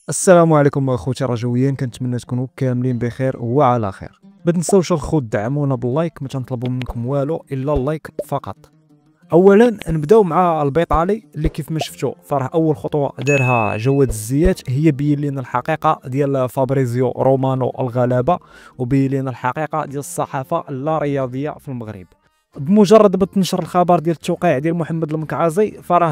السلام عليكم اخوتي الرجويين، كنتمنى تكونوا كاملين بخير وعلى خير. ما تنساوش الخوت دعمونا باللايك، ما تنطلبوا منكم والو الا اللايك فقط. اولا نبداو مع البيطالي اللي كيف ما شفتوا فراه اول خطوه دارها جواد الزيات هي بين لنا الحقيقه ديال فابريزيو رومانو الغلابه، وبين لنا الحقيقه ديال الصحافه اللا رياضيه في المغرب. بمجرد ما تنشر الخبر ديال التوقيع ديال محمد المكعازي فراه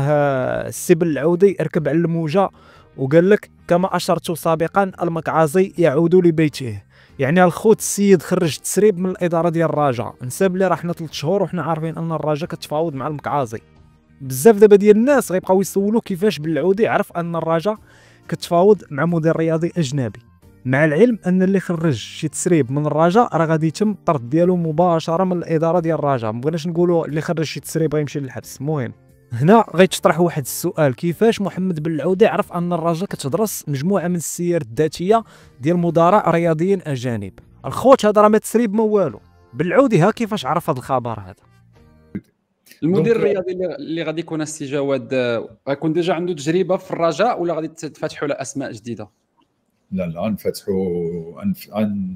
السي العودي ركب على الموجه وقال لك كما اشرت سابقا المكعازي يعود لبيته. يعني الخوت السيد خرج تسريب من الاداره ديال الرجاء، نساب لي راه حنا 3 شهور وحنا عارفين ان الرجاء كتفاوض مع المكعازي. بزاف دابا ديال الناس غيبقاو يسولوا كيفاش بالعودي عرف ان الرجاء كتفاوض مع مدير رياضي اجنبي، مع العلم ان اللي خرج شي تسريب من الرجاء راه غادي يتم الطرد ديالو مباشره من الاداره ديال الرجاء. مبغيناش نقولوا اللي خرج شي تسريب غيمشي للحبس. المهم هنا غيتطرح واحد السؤال، كيفاش محمد بن العودي عرف ان الرجاء كتدرس مجموعه من السير الذاتيه ديال مدراء رياضيين اجانب؟ الخوت هذا راه ما تسريب ما والو. بن العودي ها كيفاش عرف هذا الخبر هذا؟ المدير الرياضي اللي غادي يكون السي جواد غيكون ديجا عنده تجربه في الرجاء ولا غادي تفتحوا له اسماء جديده؟ لا غنفتحوا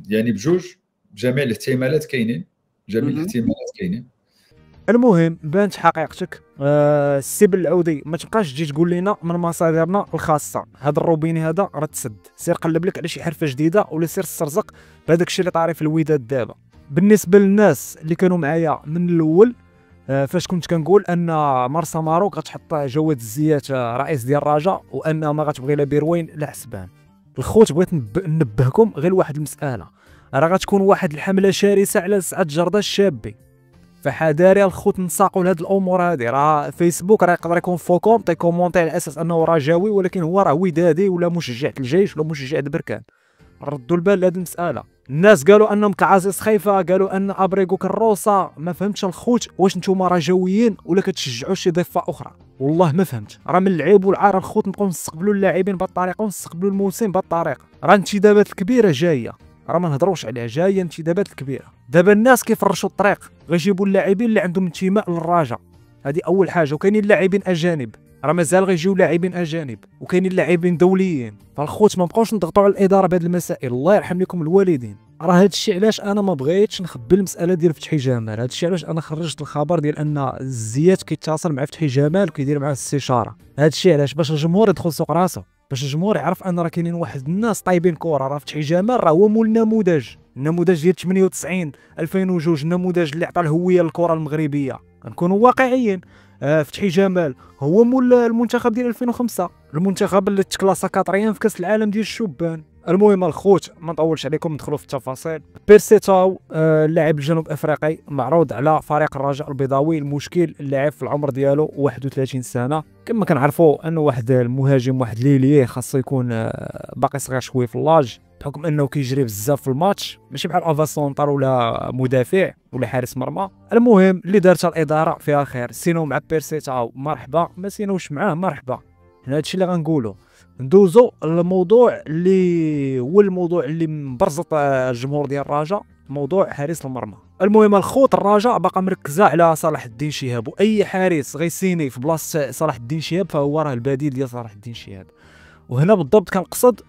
يعني بجوج، جميع الاحتمالات كاينين، المهم بانت حقيقتك. السي بن العودي ما تبقاش تجي تقول لنا من مصادرنا الخاصه هذا الروبيني هذا راه تسد، سير قلب لك على شي حرفه جديده ولا سير استرزق بهذاك الشيء اللي طاري في الوداد دابا. بالنسبه للناس اللي كانوا معايا من الاول فاش كنت كنقول ان مرسى ماروك غتحط جواد الزيات رئيس ديال الرجاء وان ما غتبغي لا بيروين لا حسبان. الخوت بغيت ننبهكم غير لواحد المساله، راه غتكون واحد الحمله شرسه على سعد جرده الشابي، فحذاري الخوت نساقوا لهاد الامور هادي. راه فيسبوك راه يقدر يكون فوكوم تيكومونتي على اساس انه رجاوي ولكن هو راه ودادي ولا مشجع الجيش ولا مشجع بركان. ردوا البال لهاد المساله. الناس قالوا انهم كعازي سخيفه، قالوا ان ابريغو كروسه. ما فهمتش الخوت واش نتوما رجاويين ولا كتشجعوا شي ضفه اخرى؟ والله ما فهمت. راه من العيب والعار الخوت نبقاو نستقبلوا اللاعبين بهذه الطريقه ونستقبلوا الموسم بهذه الطريقه. راه الانتدابات الكبيره جايه، راه ما نهضروش عليها، جايه انتدابات الكبيره. دابا الناس كيفرشوا الطريق، غيجيبوا اللاعبين اللي عندهم انتماء للرجاء، هذه اول حاجه. وكاينين لاعبين اجانب، راه مازال غيجيو لاعبين اجانب، وكاينين لاعبين دوليين. فالخوت ما بقاوش نضغطوا على الاداره بهذه المسائل، الله يرحم لكم الوالدين. راه هذا الشيء علاش انا ما بغيتش نخبي المساله ديال فتحي جمال، هذا الشيء علاش انا خرجت الخبر ديال ان الزيات كيتصل مع فتحي جمال وكيدير معاه الاستشاره. هذا الشيء علاش باش الجمهور يدخل سوق راسه، باش الجمهور يعرف ان راه كاينين واحد الناس طايبين كره. راه فتحي جمال راه هو مول النموذج ديال 98 2002، النموذج اللي عطى الهويه للكره المغربيه. كنكونوا واقعيين. فتحي جمال هو مول المنتخب ديال 2005، المنتخب اللي تكلاسا كاتريان في كاس العالم ديال الشبان. المهم الخوت ما نطولش عليكم، ندخلوا في التفاصيل. بيرسي تاو اللاعب الجنوب افريقي معروض على فريق الرجاء البيضاوي. المشكل اللاعب في العمر ديالو 31 سنه، كما كنعرفوا انه واحد المهاجم واحد ليليه خاصو يكون باقي صغير شويه في اللاج، بحكم انه كيجري بزاف في الماتش، ماشي بحال افا سونتر ولا مدافع ولا حارس مرمى. المهم اللي دارتها الاداره فيها خير، سينو مع بيرسي تاو مرحبا، ما سينوش معاه مرحبا. هنا هادشي اللي غنقولوا. ندوزو الموضوع اللي هو الموضوع اللي مبرزط الجمهور ديال الرجاء، موضوع حارس المرمى. المهم الخوت الرجاء باقا مركزه على صلاح الدين شهاب، واي حارس غيسيني في بلاصه صلاح الدين شهاب فهو راه البديل ديال صلاح الدين شهاب. وهنا بالضبط كنقصد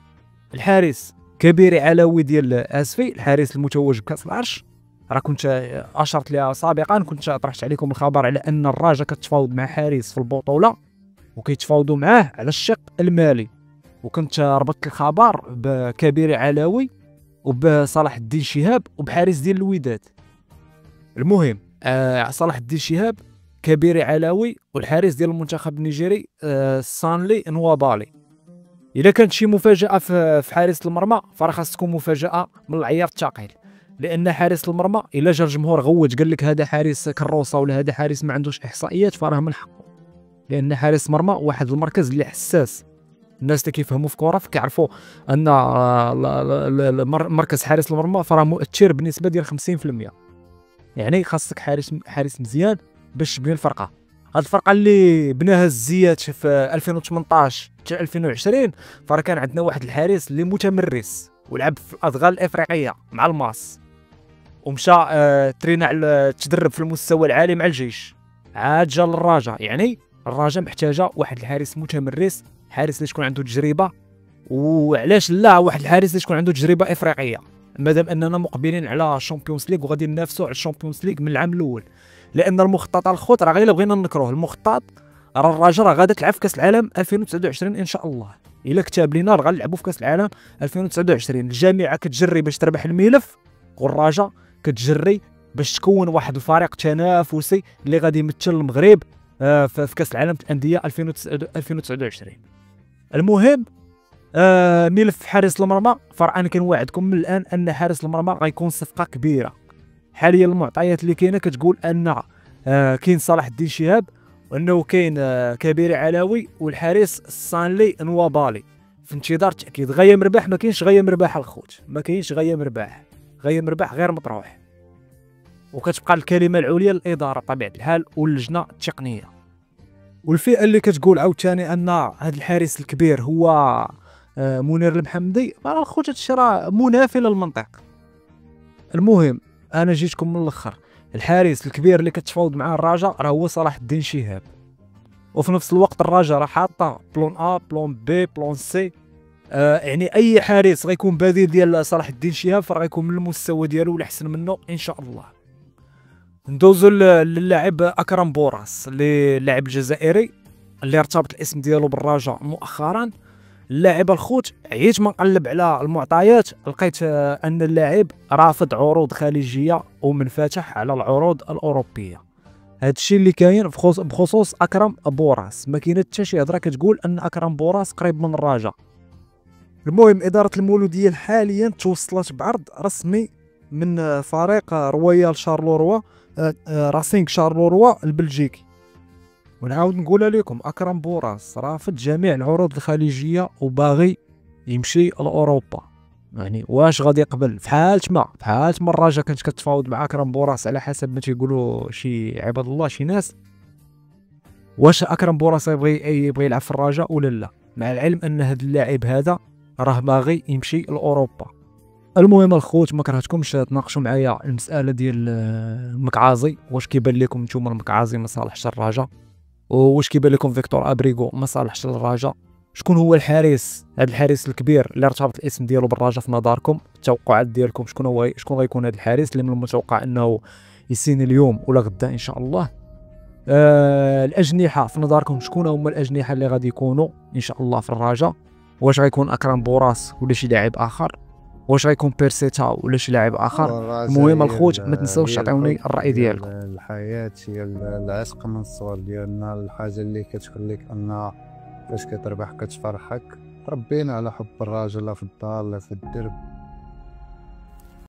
الحارس كبيري علوي ديال اسفي، الحارس المتوج بكاس العرش. راه كنت اشرت لها سابقا، كنت طرحت عليكم الخبر على ان الرجاء كتفاوض مع حارس في البطوله وكيتفاوضوا معاه على الشق المالي، وكنت ربطت الخبر بكبيري علوي وبصلاح الدين شهاب وبحارس ديال الوداد. المهم صلاح الدين شهاب، كبيري علوي، والحارس ديال المنتخب النيجيري سانلي نوابالي. الا كانت شي مفاجاه في حارس المرمى فراه خاص تكون مفاجاه من العيار الثقيل، لان حارس المرمى الا جا الجمهور غوت قال لك هذا حارس كروسه ولا هذا حارس ما عندوش احصائيات فراه من حقه، لان حارس مرمى واحد المركز اللي حساس. الناس اللي كيفهموا في كره كيعرفوا ان مركز حارس المرمى فراه مؤثر بنسبه ديال 50%. يعني خاصك حارس مزيان باش تبني الفرقه. هاد الفرقه اللي بناها الزيات في 2018 حتى 2020 فراه كان عندنا واحد الحارس اللي متمرس ولعب في الادغال الافريقيه مع الماس، ومشى ترينا على تدرب في المستوى العالي مع الجيش، عاد جا للرجاء. يعني الرجاء محتاجه واحد الحارس متمرس، حارس اللي تكون عنده تجربه وعلاش لا واحد الحارس اللي تكون عنده تجربه افريقيه، مادام اننا مقبلين على الشامبيونز ليغ وغادي ننافسوا على الشامبيونز ليغ من العام الاول. لان المخطط الخوت راه غير الا بغينا نكروه المخطط، راه الرجاء راه غادا تلعب في كاس العالم 2029 ان شاء الله. الا كتاب لينا راه غنلعبوا في كاس العالم 2029. الجامعه كتجري باش تربح الملف، والرجاء كتجري باش تكون واحد الفريق تنافسي اللي غادي يمثل المغرب في كاس العالم الانديه 2029. المهم ملف حارس المرمى، فانا كنوعدكم من الان ان حارس المرمى غيكون صفقه كبيره. حاليا المعطيات اللي كاينه كتقول ان كاين صلاح الدين شهاب، وانه كاين كبيري علاوي، والحارس سانلي نوابالي. في انتظار تاكيد. غاية مرباح ما كاينش غاية مرباح الخوت، ما كاينش غاية مرباح. غاية مرباح غير مطروح، وكتبقى الكلمه العليا للاداره بطبيعه الحال واللجنه التقنيه. والفئه اللي كتقول عاوتاني ان هذا الحارس الكبير هو منير المحمدي، راه الخوت هادشي راه منافي للمنطق. المهم انا جيتكم من الاخر، الحارس الكبير اللي كتفاوض معاه الرجاء راه هو صلاح الدين شهاب، وفي نفس الوقت الرجاء راه حاطه بلون ا بلون بي بلون سي. يعني اي حارس غيكون بديل ديال صلاح الدين شهاب فراه غيكون من المستوى ديالو ولا احسن منه ان شاء الله. ندوزو للاعب اكرم بوراس، اللي اللاعب الجزائري اللي ارتبط الاسم ديالو بالرجاء مؤخرا. اللاعب الخوت عييت ما نقلب على المعطيات، لقيت ان اللاعب رافض عروض خليجيه ومنفتح على العروض الاوروبيه. هذا الشيء اللي كاين بخصوص اكرم بوراس. ما كاينه حتى شي هضره كتقول ان اكرم بوراس قريب من الرجاء. المهم اداره المولوديه حاليا توصلت بعرض رسمي من فريق رويال شارلوروا، راسينغ شارلوروا البلجيكي. ونعاود نقولها لكم، اكرم بوراس رافض جميع العروض الخليجيه وباغي يمشي لاوروبا. يعني واش غادي يقبل في حالة ما الرجاء كانت كتفاوض مع اكرم بوراس على حسب ما تيقولوا شي عباد الله شي ناس، واش اكرم بوراس يبغي يلعب في الرجاء ولا لا، مع العلم ان هذا اللاعب هذا راه باغي يمشي لاوروبا. المهم الخوت ما كرهتكمش تناقشوا معايا المساله ديال المكعازي، واش كيبان لكم نتوما المكعازي ما صالحش الرجاء، واش كيبان لكم فيكتور ابريغو ما صالحش للرجاء؟ شكون هو الحارس، هذا الحارس الكبير اللي ارتبط الاسم ديالو بالرجاء في نظركم؟ التوقعات ديالكم شكون غيكون هذا الحارس اللي من المتوقع انه يسيني اليوم ولا غدا ان شاء الله؟ الاجنحه في نظركم شكون هما الاجنحه اللي غادي يكونوا ان شاء الله في الرجاء؟ واش غيكون اكرم بوراس ولا شي لاعب اخر؟ واش غيكون بيرسيتا ولا شي لاعب اخر؟ المهم الخوت ما تنساوش تعطيوني الراي ديالكم. الحياه هي العشق من الصغر ديالنا، الحاجه اللي كتخليك ان فاش كتربح كتفرحك. تربينا على حب الرجاء، لا في الدار لا في الدرب.